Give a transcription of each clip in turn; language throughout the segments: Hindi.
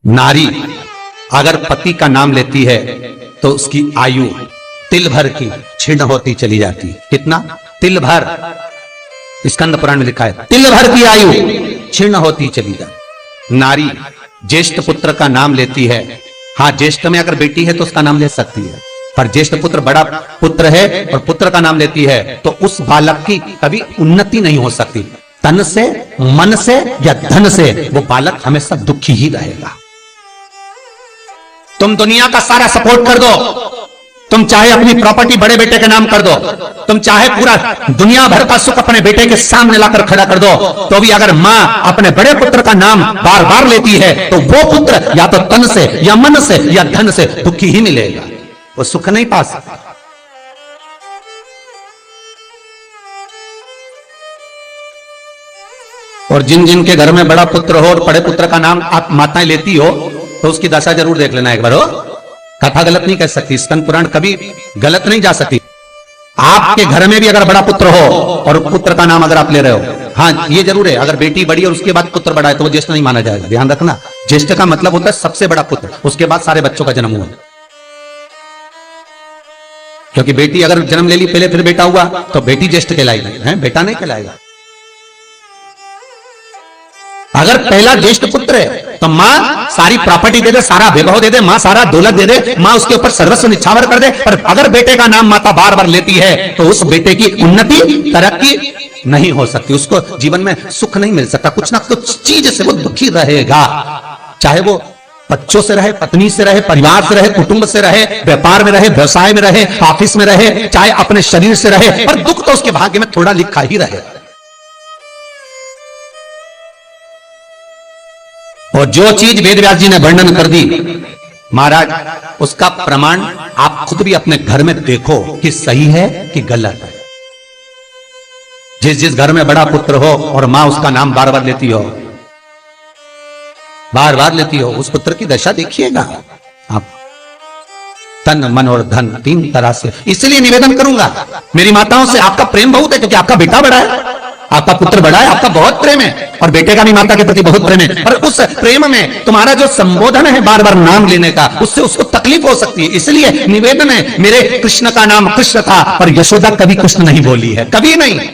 नारी अगर पति का नाम लेती है तो उसकी आयु तिल भर की क्षीण होती चली जाती है। कितना? तिल भर। स्कंद पुराण में लिखा है तिल भर की आयु क्षीण होती चली जाती। नारी ज्येष्ठ पुत्र का नाम लेती है, हाँ ज्येष्ठ में अगर बेटी है तो उसका नाम ले सकती है, पर ज्येष्ठ पुत्र बड़ा पुत्र है और पुत्र का नाम लेती है तो उस बालक की कभी उन्नति नहीं हो सकती। तन से, मन से या धन से वो बालक हमेशा दुखी ही रहेगा। तुम दुनिया का सारा सपोर्ट कर दो, तुम चाहे अपनी प्रॉपर्टी बड़े बेटे के नाम कर दो, तुम चाहे पूरा दुनिया भर का सुख अपने बेटे के सामने लाकर खड़ा कर दो, तो भी अगर मां अपने बड़े पुत्र का नाम बार बार लेती है तो वो पुत्र या तो तन से या मन से या धन से दुखी ही मिलेगा, वो सुख नहीं पा सकता। और जिन जिन के घर में बड़ा पुत्र हो और बड़े पुत्र का नाम आप माताएं लेती हो तो उसकी दशा जरूर देख लेना एक बार। हो कथा गलत नहीं कह सकती, स्कंद पुराण कभी गलत नहीं जा सकती। आपके घर में भी अगर बड़ा पुत्र हो और पुत्र का नाम अगर आप ले रहे हो, हाँ ये जरूर है अगर बेटी बड़ी और उसके बाद पुत्र बड़ा है तो वो ज्येष्ठ नहीं माना जाएगा। ध्यान रखना, ज्येष्ठ का मतलब होता है सबसे बड़ा पुत्र, उसके बाद सारे बच्चों का जन्म हुआ। क्योंकि बेटी अगर जन्म ले ली पहले फिर बेटा हुआ तो बेटी ज्येष्ठ कहलाएगी, है बेटा नहीं कहलाएगा। अगर पहला ज्येष्ठ पुत्र है तो मां सारी प्रॉपर्टी दे दे, सारा वैभव दे दे, मां सारा दौलत दे दे, मां उसके ऊपर सर्वस्व निछावर कर दे, पर अगर बेटे का नाम माता बार बार लेती है तो उस बेटे की उन्नति तरक्की नहीं हो सकती, उसको जीवन में सुख नहीं मिल सकता, कुछ ना कुछ चीज से वो दुखी रहेगा। चाहे वो बच्चों से रहे, पत्नी से रहे, परिवार से रहे, कुटुंब से रहे, व्यापार में रहे, व्यवसाय में रहे, ऑफिस में रहे, चाहे अपने शरीर से रहे, पर दुख तो उसके भाग्य में थोड़ा लिखा ही रहे। और जो चीज वेद व्यास जी ने वर्णन कर दी महाराज, उसका प्रमाण आप खुद भी अपने घर में देखो कि सही है कि गलत है। जिस जिस घर में बड़ा पुत्र हो और मां उसका नाम बार बार लेती हो, बार बार लेती हो, उस पुत्र की दशा देखिएगा आप। तन मन और धन तीन तरह से। इसलिए निवेदन करूंगा मेरी माताओं से, आपका प्रेम बहुत है क्योंकि आपका बेटा बड़ा है, आपका पुत्र बड़ा है, आपका बहुत प्रेम है और बेटे का भी माता के प्रति बहुत प्रेम है, पर उस प्रेम में तुम्हारा जो संबोधन है बार बार नाम लेने का, उससे उसको तकलीफ हो सकती है। इसलिए निवेदन है, मेरे कृष्ण का नाम कृष्ण था पर यशोदा कभी कृष्ण नहीं बोली है, कभी नहीं।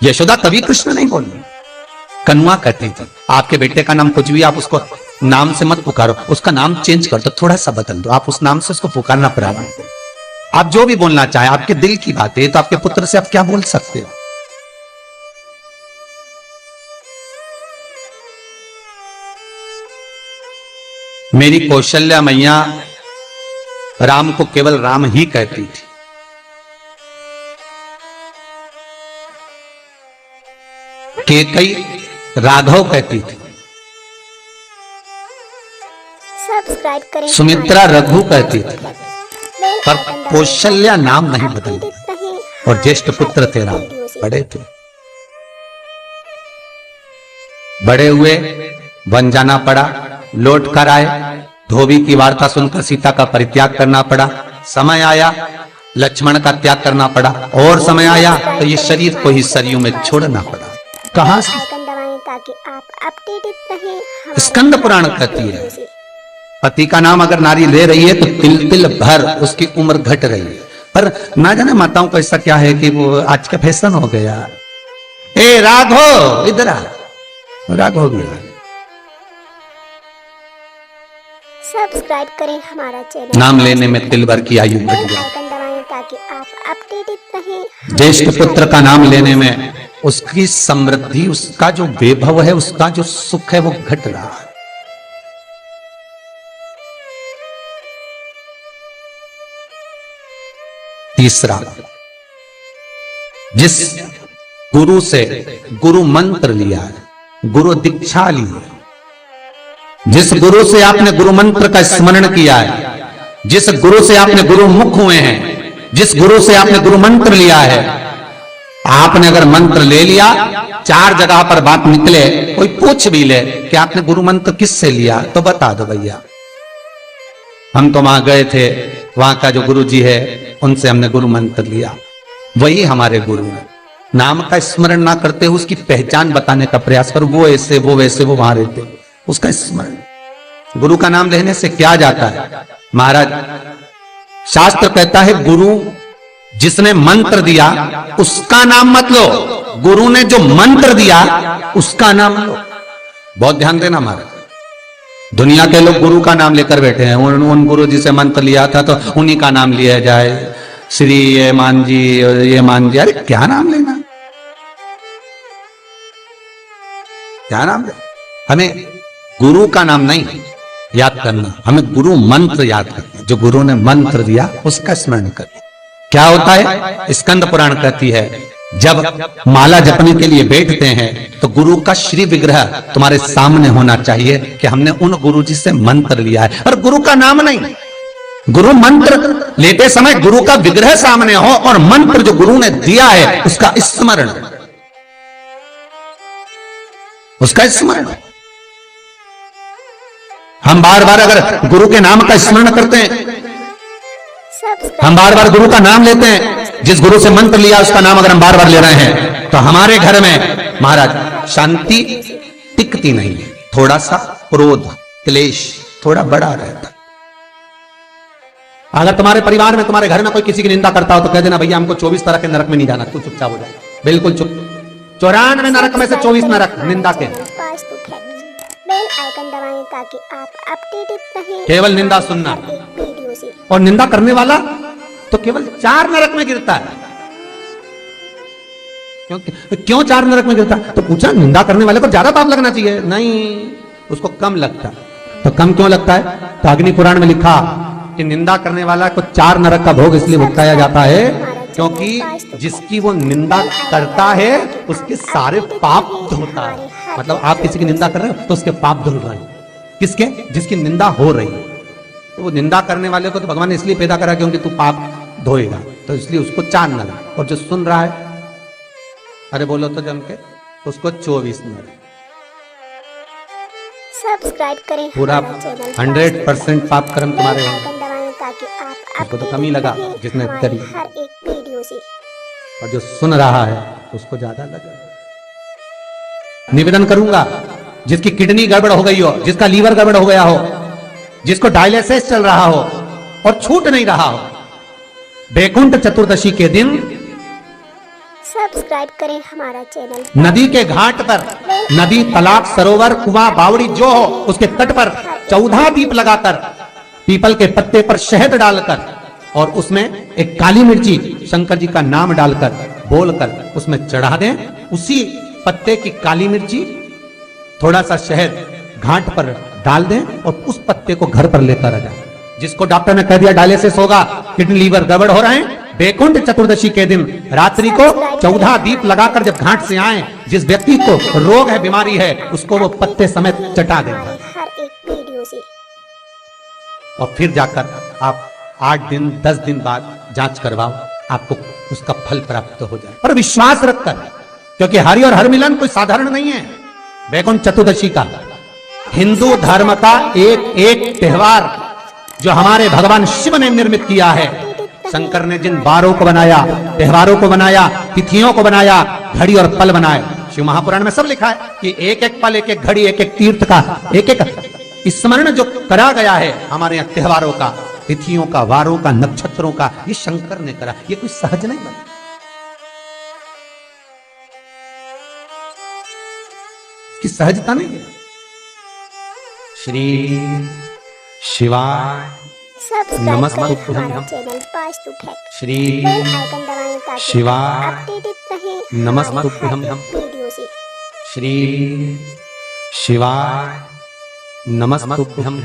यशोदा कभी कृष्ण नहीं बोली, कन्वा कहती थी आपके बेटे का नाम कुछ भी आप उसको नाम से मत पुकारो, उसका नाम चेंज कर दो, थोड़ा सा बदल दो, आप उस नाम से उसको पुकारना प्रारंभ करो। आप जो भी बोलना चाहे, आपके दिल की बात है, तो आपके पुत्र से आप क्या बोल सकते हो। मेरी कौशल्या मैया राम को केवल राम ही कहती थी। केकई राघव कहती थी, सब्सक्राइब करें। सुमित्रा रघु कहती थी, पर कौशल्या नाम नहीं बदली। और ज्येष्ठ पुत्र थे राम, बड़े थे, बड़े हुए, वन जाना पड़ा, लौट कर आए, धोबी की वार्ता सुनकर सीता का परित्याग करना पड़ा, समय आया लक्ष्मण का त्याग करना पड़ा, और समय आया तो ये शरीर को ही सरयू में छोड़ना पड़ा। कहां से? ताकि आप अपडेटेड रहें। स्कंद पुराण कहती है पति का नाम अगर नारी ले रही है तो तिल तिल भर उसकी उम्र घट रही है। पर ना जाने माताओं को ऐसा क्या है कि वो आज का फैशन हो गया, ए राघव इधर आ, राघव गया। सब्सक्राइब करें हमारा चैनल। नाम लेने में तिल भर की आयु घट गई। आइकन दबाएं ताकि आप अपडेटेड रहें। ज्येष्ठ पुत्र का नाम लेने में उसकी समृद्धि, उसका जो वैभव है, उसका जो सुख है वो घट रहा है। तीसरा, जिस गुरु से गुरु मंत्र लिया है, गुरु दीक्षा ली है, जिस गुरु से आपने गुरु मंत्र का स्मरण किया है, जिस गुरु से आपने गुरु मुख हुए हैं, जिस गुरु से आपने गुरु मंत्र लिया है, आपने अगर मंत्र ले लिया, चार जगह पर बात निकले, कोई पूछ भी ले कि आपने गुरु मंत्र किससे लिया, तो बता दो भैया हम तो वहां गए थे, वहां का जो गुरु जी है उनसे हमने गुरु मंत्र लिया, वही हमारे गुरु है। नाम का स्मरण ना करते हुए उसकी पहचान बताने का प्रयास करो, वो ऐसे वो वैसे वो वहां रहते, उसका स्मरण। गुरु का नाम लेने से क्या जाता है महाराज? शास्त्र कहता है गुरु जिसने मंत्र दिया उसका नाम मत लो, गुरु ने जो मंत्र दिया उसका नाम लो। बहुत ध्यान देना महाराज। दुनिया के लोग गुरु का नाम लेकर बैठे हैं, उन गुरु जी से मंत्र लिया था तो उन्हीं का नाम लिया जाए, श्री ये मान जी ये मान जी। अरे क्या नाम लेना, क्या नाम ले? हमें गुरु का नाम नहीं याद करना, हमें गुरु मंत्र याद करना। जो गुरु ने मंत्र दिया उसका स्मरण करना। क्या होता है? स्कंद पुराण कहती है जब माला जपने के लिए बैठते हैं तो गुरु का श्री विग्रह तुम्हारे सामने होना चाहिए कि हमने उन गुरु जी से मंत्र लिया है, और गुरु का नाम नहीं। गुरु मंत्र लेते समय गुरु का विग्रह सामने हो और मंत्र जो गुरु ने दिया है उसका स्मरण, उसका स्मरण। हम बार बार अगर गुरु के नाम का स्मरण करते हैं, हम बार बार गुरु का नाम लेते हैं, जिस गुरु से मंत्र लिया उसका नाम अगर हम बार बार ले रहे हैं तो हमारे घर में महाराज शांति टिकती नहीं है। थोड़ा सा क्रोध क्लेश थोड़ा बड़ा रहता है। अगर तुम्हारे परिवार में तुम्हारे घर में कोई किसी की निंदा करता हो तो कह देना भैया हमको 24 तरह के नरक में नहीं जाना, तू चुपचाप हो जाए। बिल्कुल चुप। 94 नरक में से 24 नरक निंदा के। बेल आइकन दबाएं ताकि आप अपडेटेड रहें। केवल निंदा सुनना, वीडियो से और निंदा करने वाला तो केवल 4 नरक में गिरता है। क्यों 4 नरक में गिरता है? तो पूछा निंदा करने वाले को ज्यादा पाप लगना चाहिए, नहीं उसको कम लगता है। तो कम क्यों लगता है? तो अग्नि पुराण में लिखा कि निंदा करने वाला को 4 नरक का भोग इसलिए भुगताया जाता है क्योंकि जिसकी वो निंदा करता है उसके सारे पाप धुलता है। मतलब आप किसी की निंदा कर रहे हो तो उसके पाप धुल रहे हैं। किसके? जिसकी निंदा हो रही है। तो वो निंदा करने वाले को तो भगवान ने इसलिए पैदा करा क्योंकि तू पाप धोएगा, तो इसलिए उसको 4 नरक। और जो सुन रहा है, अरे बोलो तो जम के, उसको 24 नरक। सब्सक्राइब करें पूरा 100% पाप कर्म तुम्हारे होंगे। आइकन दबाएं ताकि आप उसको तो कम ही लगा जिसने करी, हर एक वीडियो से। और जो सुन रहा है उसको ज्यादा लगा। निवेदन करूंगा जिसकी किडनी गड़बड़ हो गई हो, जिसका लीवर गड़बड़ हो गया हो, जिसको डायलिसिस चल रहा हो और छूट नहीं रहा हो, बैकुंठ चतुर्दशी के दिन सब्सक्राइब करें हमारा चैनल। नदी के घाट पर, नदी तालाब सरोवर कुआं बावड़ी जो हो उसके तट पर 14 दीप लगाकर, पीपल के पत्ते पर शहद डालकर और उसमें एक काली मिर्ची शंकर जी का नाम डालकर बोलकर उसमें चढ़ा दें। उसी पत्ते की काली मिर्ची थोड़ा सा शहद घाट पर डाल दें और उस पत्ते को घर पर लेकर आ जाए। जिसको डॉक्टर ने कह दिया डायलिसिस होगा, किडनी लीवर गड़बड़ हो रहे हैं, बैकुंठ चतुर्दशी के दिन रात्रि को 14 दीप लगाकर जब घाट से आए, जिस व्यक्ति को रोग है बीमारी है उसको वो पत्ते समेत चटा देंगे। हर एक वीडियो से और फिर जाकर आप 8 दिन 10 दिन बाद जांच करवाओ, आपको उसका फल प्राप्त हो जाए। और विश्वास रखकर, क्योंकि हरि और हर मिलन कोई साधारण नहीं है। बैकुंठ चतुर्दशी का हिंदू धर्म का एक त्योहार जो हमारे भगवान शिव ने निर्मित किया है। शंकर ने जिन बारों को बनाया, त्योहारों को बनाया, तिथियों को बनाया, घड़ी और पल बनाए, शिव महापुराण में सब लिखा है कि एक एक पल, एक एक घड़ी, एक एक तीर्थ का एक एक स्मरण जो करा गया है हमारे यहाँ त्योहारों का, तिथियों का, वारों का, नक्षत्रों का, ये शंकर ने करा। ये कोई सहज नहीं बना। की सहजता नहीं है। श्री शिवाय सब्सक्राइब करें हमारा चैनल वास्तु फैक्ट। श्री बेल आइकन दबाएं ताकि शिवाय अपडेटेड रहें नमस्तुभ्यं वीडियो से। श्री शिवाय नमस्तुभ्यं।